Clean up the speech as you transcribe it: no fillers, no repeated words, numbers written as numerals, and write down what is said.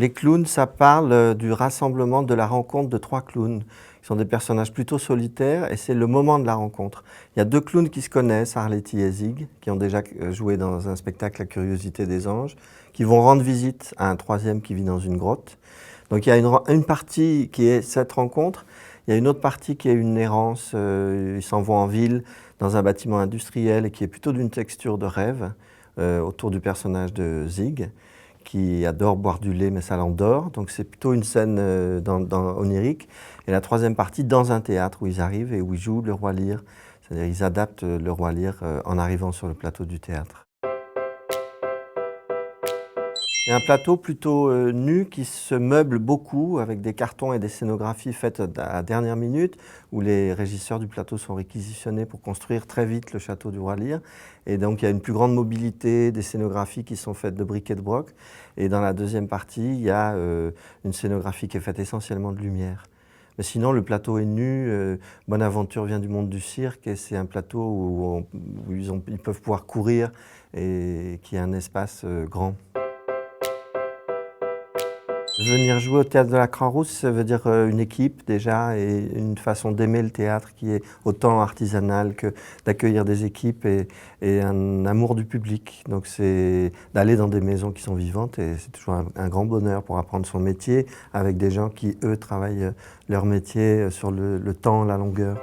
Les clowns, ça parle du rassemblement, de la rencontre de 3 clowns, qui sont des personnages plutôt solitaires, et c'est le moment de la rencontre. Il y a 2 clowns qui se connaissent, Arletty et Zig, qui ont déjà joué dans un spectacle La Curiosité des Anges, qui vont rendre visite à un 3e qui vit dans une grotte. Donc il y a une partie qui est cette rencontre, il y a une autre partie qui est une errance, ils s'en vont en ville, dans un bâtiment industriel, et qui est plutôt d'une texture de rêve, autour du personnage de Zig, qui adore boire du lait, mais ça l'endort. Donc c'est plutôt une scène onirique. Et la 3e partie, dans un théâtre où ils arrivent et où ils jouent le Roi Lear. C'est-à-dire ils adaptent le Roi Lear en arrivant sur le plateau du théâtre. C'est un plateau plutôt nu qui se meuble beaucoup avec des cartons et des scénographies faites à la dernière minute où les régisseurs du plateau sont réquisitionnés pour construire très vite le château du Roi Lear. Et donc il y a une plus grande mobilité, des scénographies qui sont faites de briquet de broc. Et dans la 2e partie, il y a une scénographie qui est faite essentiellement de lumière. Mais sinon, le plateau est nu. Bonaventure vient du monde du cirque et c'est un plateau où ils peuvent pouvoir courir et qui a un espace grand. Venir jouer au Théâtre de la Croix-Rousse, ça veut dire une équipe déjà et une façon d'aimer le théâtre qui est autant artisanale que d'accueillir des équipes et un amour du public. Donc c'est d'aller dans des maisons qui sont vivantes et c'est toujours un grand bonheur pour apprendre son métier avec des gens qui, eux, travaillent leur métier sur le temps, la longueur.